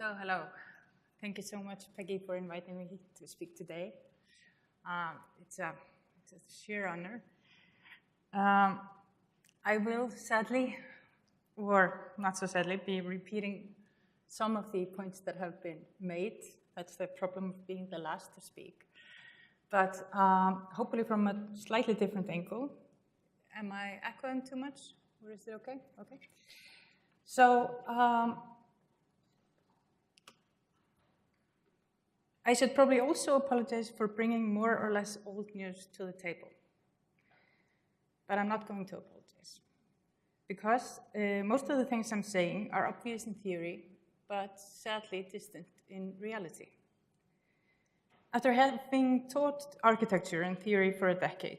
So, hello. Thank you so much, Peggy, for inviting me to speak today. It's a sheer honor. I will sadly, or not so sadly, be repeating some of the points that have been made. That's the problem of being the last to speak. But hopefully from a slightly different angle. Am I echoing too much? Or is it okay? Okay. So, I should probably also apologize for bringing more or less old news to the table. But I'm not going to apologize. Because most of the things I'm saying are obvious in theory, but sadly distant in reality. After having taught architecture and theory for a decade,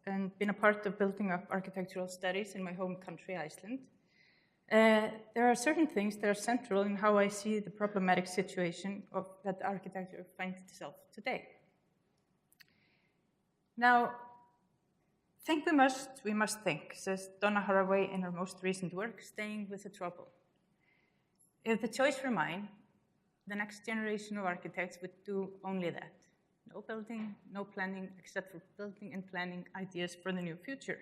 and been a part of building up architectural studies in my home country, Iceland, there are certain things that are central in how I see the problematic situation that architecture finds itself today. Now, think we must think, says Donna Haraway in her most recent work, Staying with the Trouble. If the choice were mine, the next generation of architects would do only that. No building, no planning, except for building and planning ideas for the new future.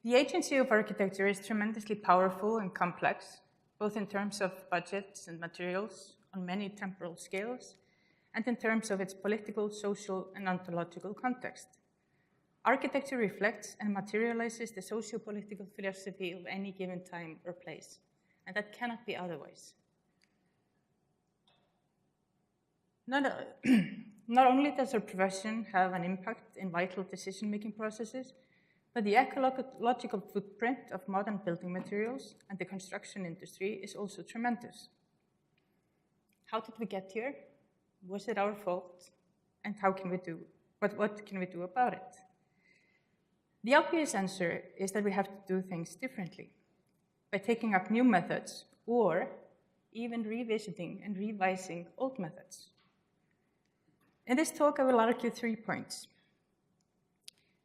The agency of architecture is tremendously powerful and complex, both in terms of budgets and materials on many temporal scales, and in terms of its political, social, and ontological context. Architecture reflects and materializes the socio-political philosophy of any given time or place, and that cannot be otherwise. Not only does our profession have an impact in vital decision-making processes, but the ecological footprint of modern building materials and the construction industry is also tremendous. How did we get here? Was it our fault? And what can we do about it? The obvious answer is that we have to do things differently by taking up new methods or even revisiting and revising old methods. In this talk, I will argue 3 points.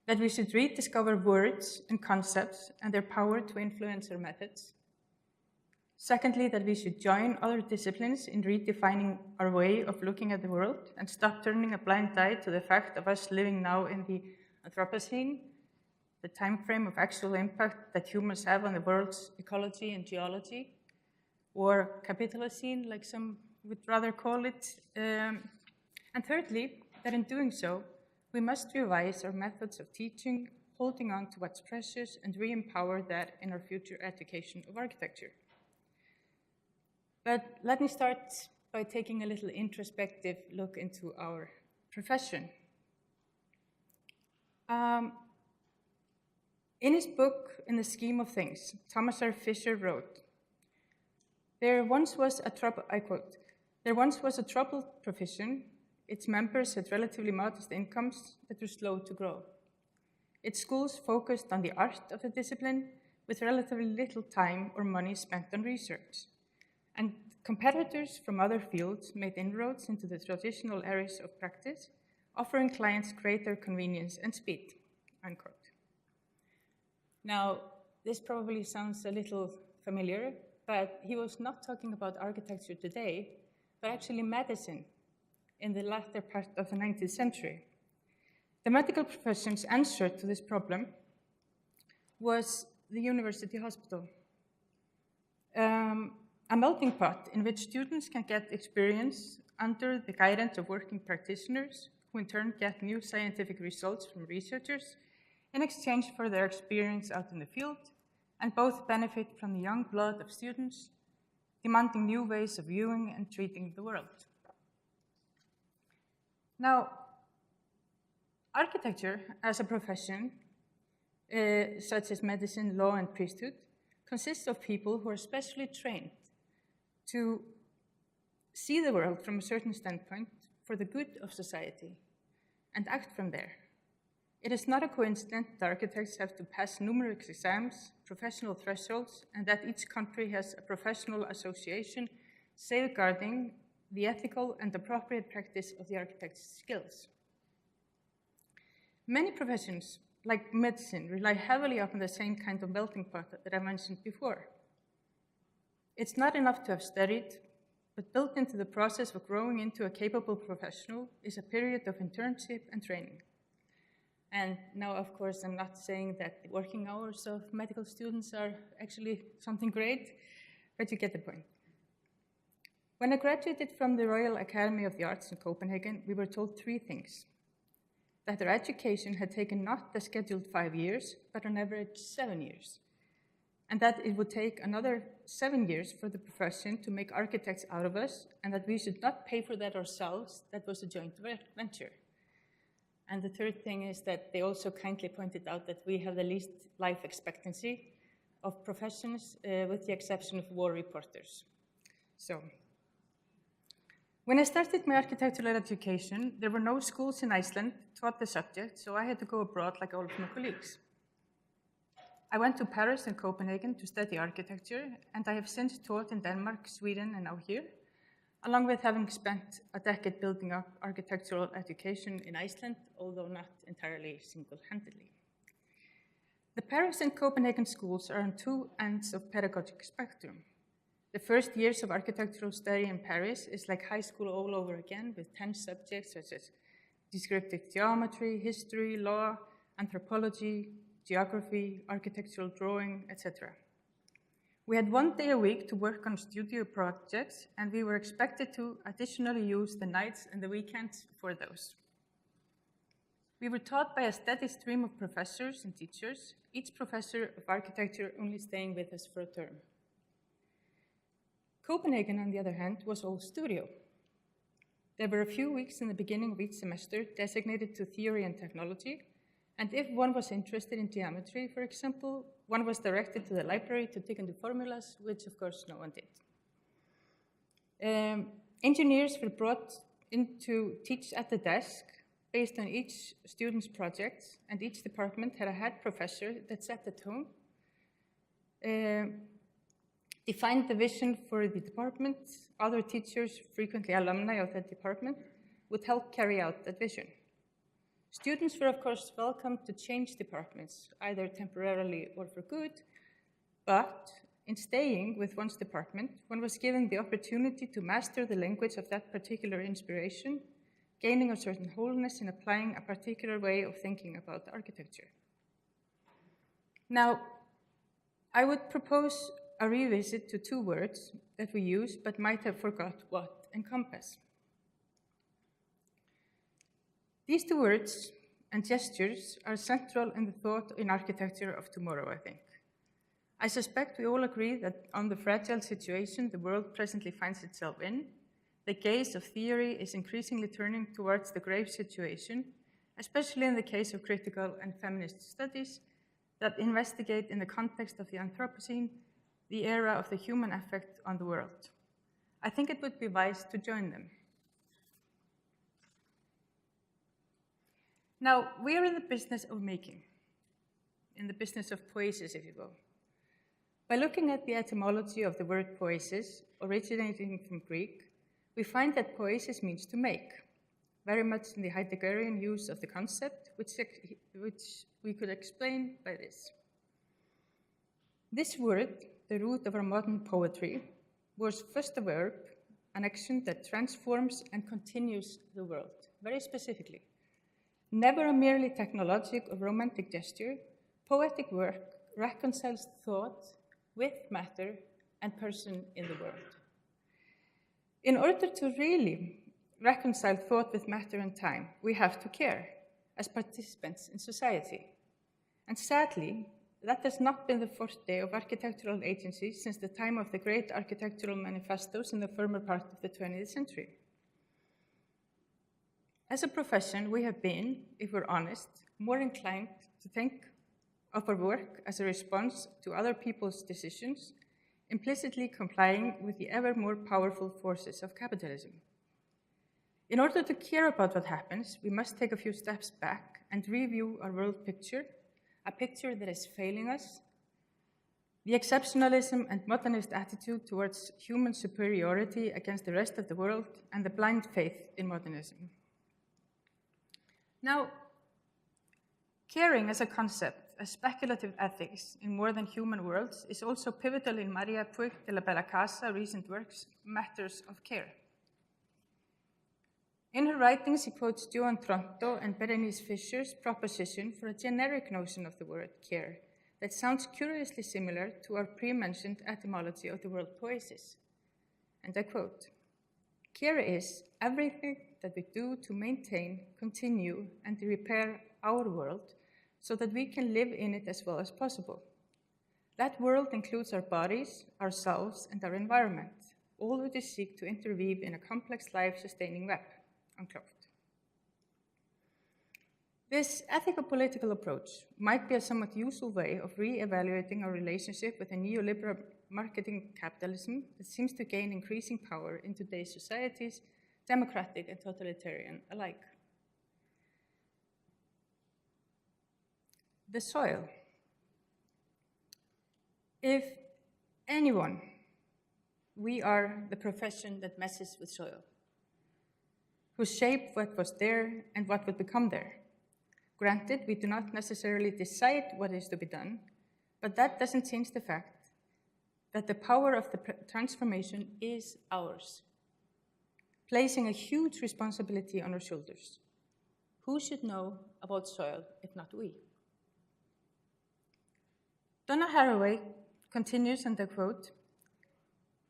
That we should rediscover words and concepts and their power to influence our methods. Secondly, that we should join other disciplines in redefining our way of looking at the world and stop turning a blind eye to the fact of us living now in the Anthropocene, the time frame of actual impact that humans have on the world's ecology and geology, or Capitalocene, like some would rather call it. And thirdly, that in doing so, we must revise our methods of teaching, holding on to what's precious, and re-empower that in our future education of architecture. But let me start by taking a little introspective look into our profession. In his book, In the Scheme of Things, Thomas R. Fisher wrote, I quote, "There once was a troubled profession. Its members had relatively modest incomes that were slow to grow. Its schools focused on the art of the discipline with relatively little time or money spent on research. And competitors from other fields made inroads into the traditional areas of practice, offering clients greater convenience and speed," unquote. Now, this probably sounds a little familiar, but he was not talking about architecture today, but actually medicine in the latter part of the 19th century. The medical profession's answer to this problem was the university hospital, a melting pot in which students can get experience under the guidance of working practitioners, who in turn get new scientific results from researchers in exchange for their experience out in the field, and both benefit from the young blood of students demanding new ways of viewing and treating the world. Now, architecture as a profession, such as medicine, law, and priesthood, consists of people who are specially trained to see the world from a certain standpoint for the good of society and act from there. It is not a coincidence that architects have to pass numerous exams, professional thresholds, and that each country has a professional association safeguarding the ethical and appropriate practice of the architect's skills. Many professions like medicine, rely heavily upon the same kind of melting pot that I mentioned before. It's not enough to have studied, but built into the process of growing into a capable professional is a period of internship and training. And now, of course, I'm not saying that the working hours of medical students are actually something great, but you get the point. When I graduated from the Royal Academy of the Arts in Copenhagen, we were told three things: that our education had taken not the scheduled 5 years, but on average 7 years, and that it would take another 7 years for the profession to make architects out of us, and that we should not pay for that ourselves. That was a joint venture. And the third thing is that they also kindly pointed out that we have the least life expectancy of professions, with the exception of war reporters. So, when I started my architectural education, there were no schools in Iceland taught the subject, so I had to go abroad like all of my colleagues. I went to Paris and Copenhagen to study architecture, and I have since taught in Denmark, Sweden, and now here, along with having spent a decade building up architectural education in Iceland, although not entirely single-handedly. The Paris and Copenhagen schools are on two ends of pedagogic spectrum. The first years of architectural study in Paris is like high school all over again, with 10 subjects such as descriptive geometry, history, law, anthropology, geography, architectural drawing, etc. We had 1 day a week to work on studio projects, and we were expected to additionally use the nights and the weekends for those. We were taught by a steady stream of professors and teachers, each professor of architecture only staying with us for a term. Copenhagen, on the other hand, was all studio. There were a few weeks in the beginning of each semester designated to theory and technology, and if one was interested in geometry, for example, one was directed to the library to dig into formulas, which of course no one did. Engineers were brought in to teach at the desk based on each student's projects, and each department had a head professor that set the tone, defined the vision for the department. Other teachers, frequently alumni of that department, would help carry out that vision. Students were, of course, welcome to change departments, either temporarily or for good, but in staying with one's department, one was given the opportunity to master the language of that particular inspiration, gaining a certain wholeness in applying a particular way of thinking about architecture. Now, I would propose a revisit to two words that we use but might have forgot what encompass. These two words and gestures are central in the thought in architecture of tomorrow, I think. I suspect we all agree that on the fragile situation the world presently finds itself in, the gaze of theory is increasingly turning towards the grave situation, especially in the case of critical and feminist studies that investigate in the context of the Anthropocene the era of the human effect on the world. I think it would be wise to join them. Now, we are in the business of making, in the business of poiesis, if you will. By looking at the etymology of the word poiesis, originating from Greek, we find that poiesis means to make, very much in the Heideggerian use of the concept, which we could explain by this. This word, the root of our modern poetry, was first a verb, an action that transforms and continues the world, very specifically. Never a merely technologic or romantic gesture, poetic work reconciles thought with matter and person in the world. In order to really reconcile thought with matter and time, we have to care as participants in society. And sadly, that has not been the forte of architectural agencies since the time of the great architectural manifestos in the former part of the 20th century. As a profession, we have been, if we're honest, more inclined to think of our work as a response to other people's decisions, implicitly complying with the ever more powerful forces of capitalism. In order to care about what happens, we must take a few steps back and review our world picture, a picture that is failing us, the exceptionalism and modernist attitude towards human superiority against the rest of the world, and the blind faith in modernism. Now, Caring as a concept, as speculative ethics in more than human worlds, is also pivotal in Maria Puig de la Bella Casa's recent works, Matters of Care. In her writings, she quotes Joan Tronto and Berenice Fisher's proposition for a generic notion of the word care that sounds curiously similar to our pre-mentioned etymology of the word poesis. And I quote, "Care is everything that we do to maintain, continue, and repair our world so that we can live in it as well as possible. That world includes our bodies, ourselves, and our environment, all which seek to interweave in a complex life-sustaining web." Unquote. This ethico-political approach might be a somewhat useful way of re-evaluating our relationship with a neoliberal marketing capitalism that seems to gain increasing power in today's societies, democratic and totalitarian alike. The soil. If anyone, we are the profession that messes with soil, who shape what was there and what would become there. Granted, we do not necessarily decide what is to be done, but that doesn't change the fact that the power of the transformation is ours, placing a huge responsibility on our shoulders. Who should know about soil if not we? Donna Haraway continues, and I quote,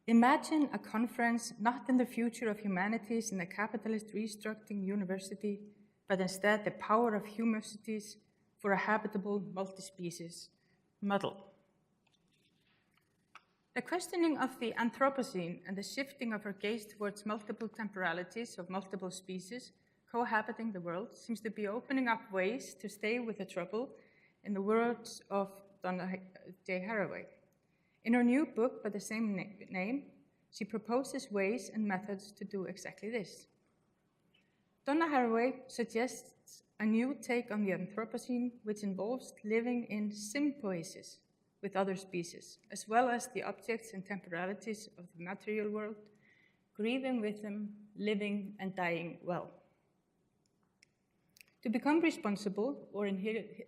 "Imagine a conference not in the future of humanities in a capitalist restructuring university, but instead the power of humanities for a habitable multi-species model." The questioning of the Anthropocene and the shifting of our gaze towards multiple temporalities of multiple species cohabiting the world seems to be opening up ways to stay with the trouble, in the words of Donna J. Haraway. In her new book by the same name, she proposes ways and methods to do exactly this. Donna Haraway suggests a new take on the Anthropocene, which involves living in sympoiesis with other species, as well as the objects and temporalities of the material world, grieving with them, living and dying well. To become responsible, or in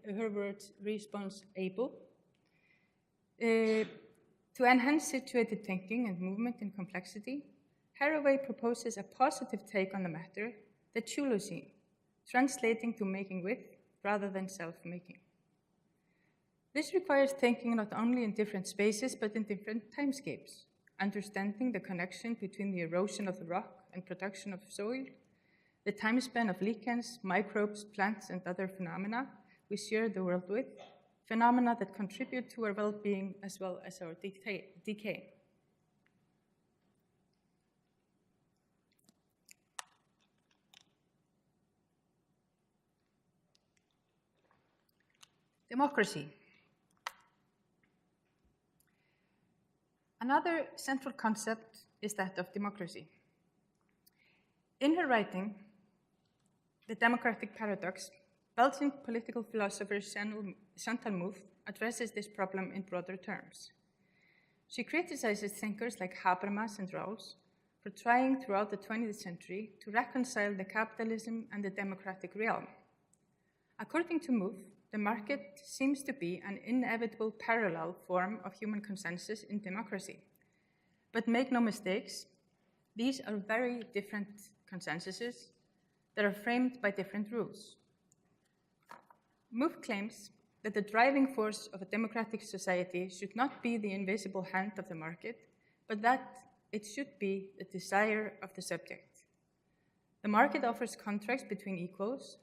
her words, response-able, to enhance situated thinking and movement in complexity, Haraway proposes a positive take on the matter, the Chulocene, translating to making with rather than self-making. This requires thinking not only in different spaces, but in different timescapes, understanding the connection between the erosion of the rock and production of soil, the time span of lichens, microbes, plants, and other phenomena we share the world with, phenomena that contribute to our well-being as well as our decay. Democracy. Another central concept is that of democracy. In her writing, The Democratic Paradox, Belgian political philosopher Chantal Mouffe addresses this problem in broader terms. She criticizes thinkers like Habermas and Rawls for trying throughout the 20th century to reconcile the capitalism and the democratic realm. According to Mouffe, the market seems to be an inevitable parallel form of human consensus in democracy. But make no mistakes, these are very different consensuses that are framed by different rules. Mouffe claims that the driving force of a democratic society should not be the invisible hand of the market, but that it should be the desire of the subject. The market offers contracts between equals,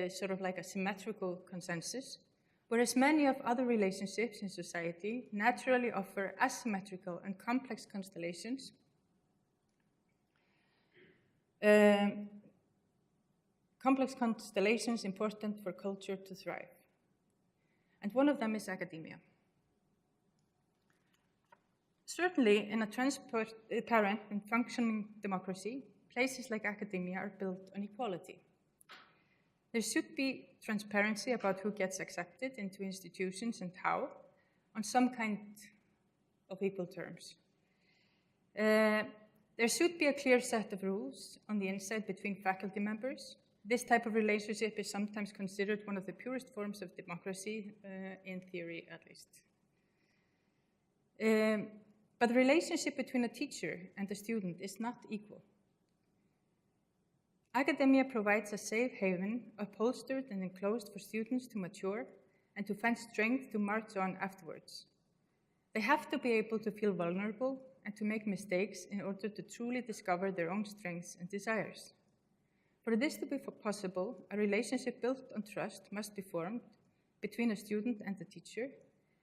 sort of like a symmetrical consensus, whereas many of other relationships in society naturally offer asymmetrical and complex constellations important for culture to thrive. And one of them is academia. Certainly, in a transparent and functioning democracy, places like academia are built on equality. There should be transparency about who gets accepted into institutions and how, on some kind of equal terms. There should be a clear set of rules on the inside between faculty members, This type of relationship is sometimes considered one of the purest forms of democracy, in theory at least. But the relationship between a teacher and a student is not equal. Academia provides a safe haven, upholstered and enclosed for students to mature and to find strength to march on afterwards. They have to be able to feel vulnerable and to make mistakes in order to truly discover their own strengths and desires. For this to be possible, a relationship built on trust must be formed between a student and the teacher,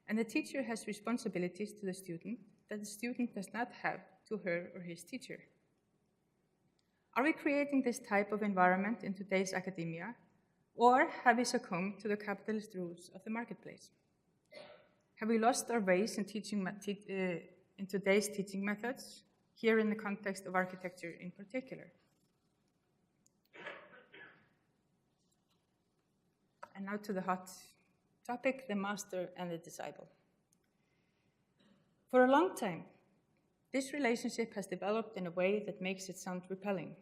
and the teacher has responsibilities to the student that the student does not have to her or his teacher. Are we creating this type of environment in today's academia, or have we succumbed to the capitalist rules of the marketplace? Have we lost our ways in in today's teaching methods, here in the context of architecture in particular? And now to the hot topic, the master and the disciple. For a long time, this relationship has developed in a way that makes it sound repelling.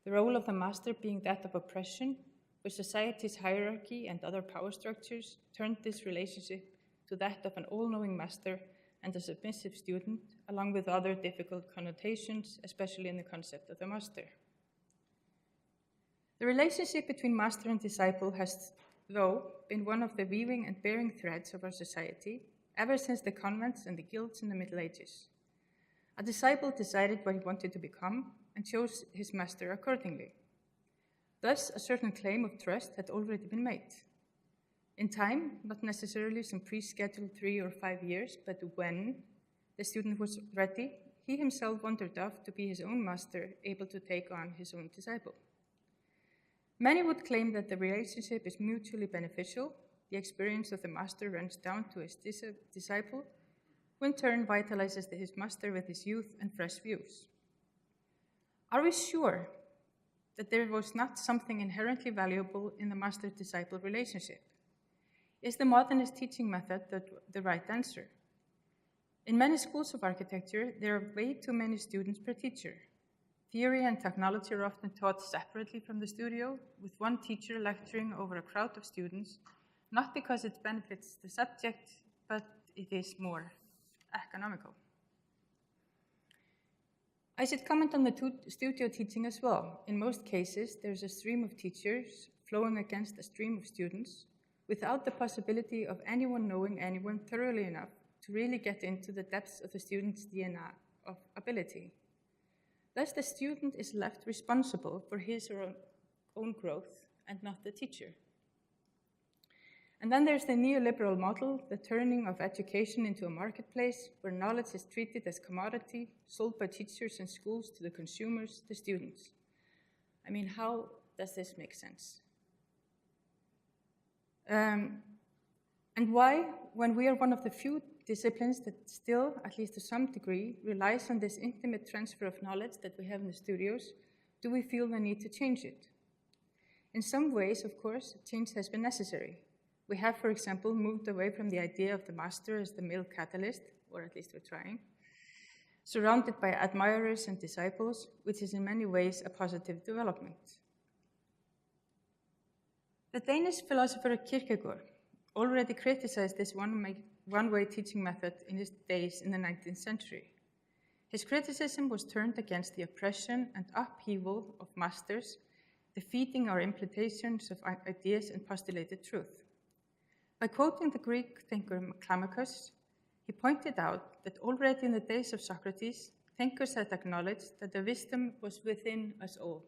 The role of the master being that of oppression, where society's hierarchy and other power structures turned this relationship to that of an all-knowing master and a submissive student, along with other difficult connotations, especially in the concept of the master. The relationship between master and disciple has, though, been one of the weaving and bearing threads of our society ever since the convents and the guilds in the Middle Ages. A disciple decided what he wanted to become and chose his master accordingly. Thus, a certain claim of trust had already been made. In time, not necessarily some pre-scheduled 3 or 5 years, but when the student was ready, he himself wandered off to be his own master, able to take on his own disciple. Many would claim that the relationship is mutually beneficial. The experience of the master runs down to his disciple, who in turn vitalizes his master with his youth and fresh views. Are we sure that there was not something inherently valuable in the master-disciple relationship? Is the modernist teaching method the right answer? In many schools of architecture, there are way too many students per teacher. Theory and technology are often taught separately from the studio, with one teacher lecturing over a crowd of students, not because it benefits the subject, but it is more economical. I should comment on the studio teaching as well. In most cases, there's a stream of teachers flowing against a stream of students without the possibility of anyone knowing anyone thoroughly enough to really get into the depths of the student's DNA of ability. Thus, the student is left responsible for his or her own growth and not the teacher. And then there's the neoliberal model, the turning of education into a marketplace where knowledge is treated as commodity, sold by teachers and schools to the consumers, the students. I mean, how does this make sense? And why, when we are one of the few disciplines that still, at least to some degree, relies on this intimate transfer of knowledge that we have in the studios, do we feel the need to change it? In some ways, of course, change has been necessary. We have, for example, moved away from the idea of the master as the male catalyst, or at least we're trying, surrounded by admirers and disciples, which is in many ways a positive development. The Danish philosopher Kierkegaard already criticized this one-way teaching method in his days in the 19th century. His criticism was turned against the oppression and upheaval of masters, defeating our implementations of ideas and postulated truth. By quoting the Greek thinker Clamachus, he pointed out that already in the days of Socrates, thinkers had acknowledged that the wisdom was within us all.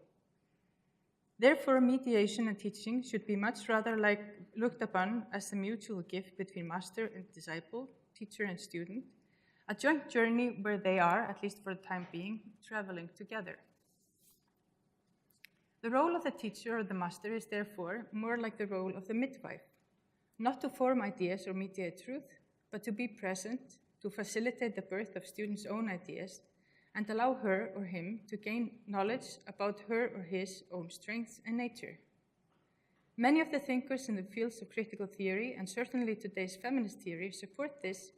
Therefore, mediation and teaching should be much rather looked upon as a mutual gift between master and disciple, teacher and student, a joint journey where they are, at least for the time being, traveling together. The role of the teacher or the master is therefore more like the role of the midwife, not to form ideas or mediate truth, but to be present, to facilitate the birth of students' own ideas, and allow her or him to gain knowledge about her or his own strengths and nature. Many of the thinkers in the fields of critical theory, and certainly today's feminist theory, support this,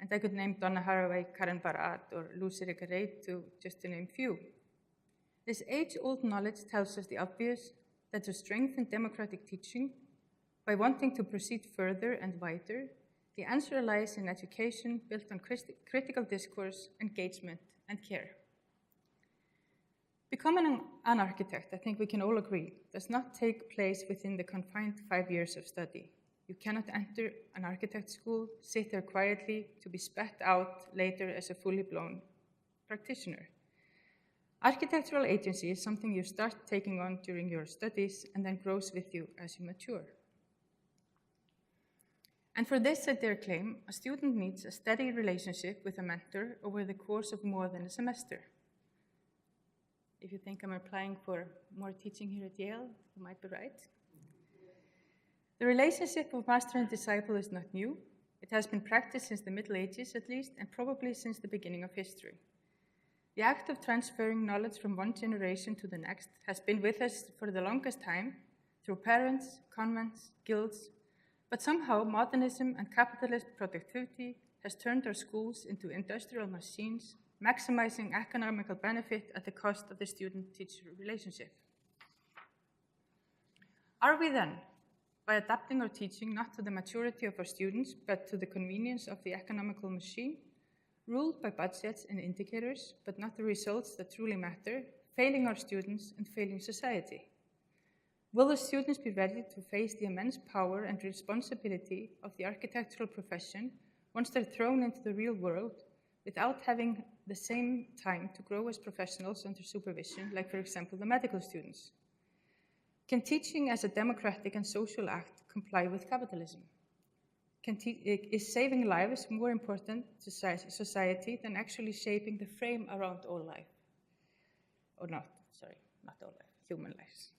and I could name Donna Haraway, Karen Barad, or Lucy Regaret, just to name few. This age-old knowledge tells us the obvious, that to strengthen democratic teaching, by wanting to proceed further and wider, the answer lies in education built on critical discourse, engagement, and care. Becoming an architect, I think we can all agree, does not take place within the confined 5 years of study. You cannot enter an architect school, sit there quietly, to be spat out later as a fully blown practitioner. Architectural agency is something you start taking on during your studies and then grows with you as you mature. And for this, I dare claim, a student needs a steady relationship with a mentor over the course of more than a semester. If you think I'm applying for more teaching here at Yale, you might be right. The relationship of master and disciple is not new. It has been practiced since the Middle Ages at least, and probably since the beginning of history. The act of transferring knowledge from one generation to the next has been with us for the longest time, through parents, convents, guilds, but somehow modernism and capitalist productivity has turned our schools into industrial machines, maximizing economical benefit at the cost of the student-teacher relationship. Are we then, by adapting our teaching not to the maturity of our students, but to the convenience of the economical machine, ruled by budgets and indicators, but not the results that truly matter, failing our students and failing society? Will the students be ready to face the immense power and responsibility of the architectural profession once they're thrown into the real world without having the same time to grow as professionals under supervision, like, for example, the medical students? Can teaching as a democratic and social act comply with capitalism? Is saving lives more important to society than actually shaping the frame around all life? Or not, sorry, not all life, human lives.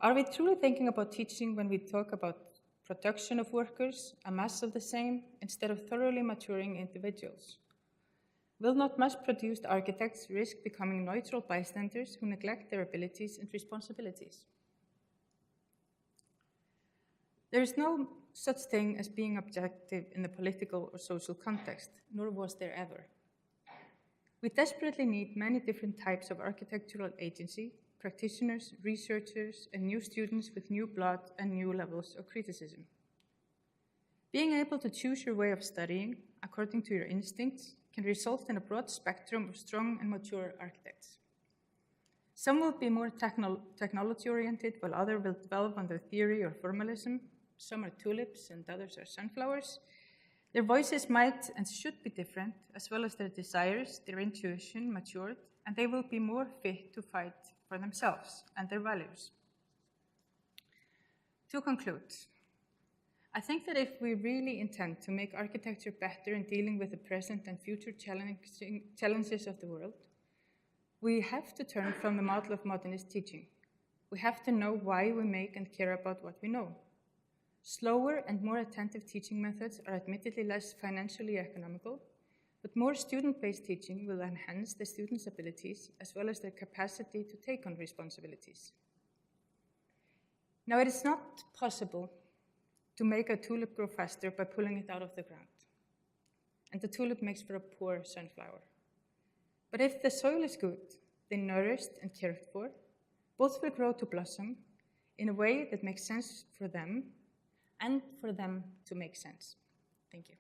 Are we truly thinking about teaching when we talk about production of workers, a mass of the same, instead of thoroughly maturing individuals? Will not mass-produced architects risk becoming neutral bystanders who neglect their abilities and responsibilities? There is no such thing as being objective in the political or social context, nor was there ever. We desperately need many different types of architectural agency, practitioners, researchers, and new students with new blood and new levels of criticism. Being able to choose your way of studying according to your instincts can result in a broad spectrum of strong and mature architects. Some will be more technology-oriented, while others will develop on their theory or formalism. Some are tulips and others are sunflowers. Their voices might and should be different, as well as their desires, their intuition matured, and they will be more fit to fight for themselves and their values. To conclude, I think that if we really intend to make architecture better in dealing with the present and future challenges of the world, we have to turn from the model of modernist teaching. We have to know why we make and care about what we know. Slower and more attentive teaching methods are admittedly less financially economical, but more student-based teaching will enhance the students' abilities as well as their capacity to take on responsibilities. Now, it is not possible to make a tulip grow faster by pulling it out of the ground. And the tulip makes for a poor sunflower. But if the soil is good, then nourished and cared for, both will grow to blossom in a way that makes sense for them and for them to make sense. Thank you.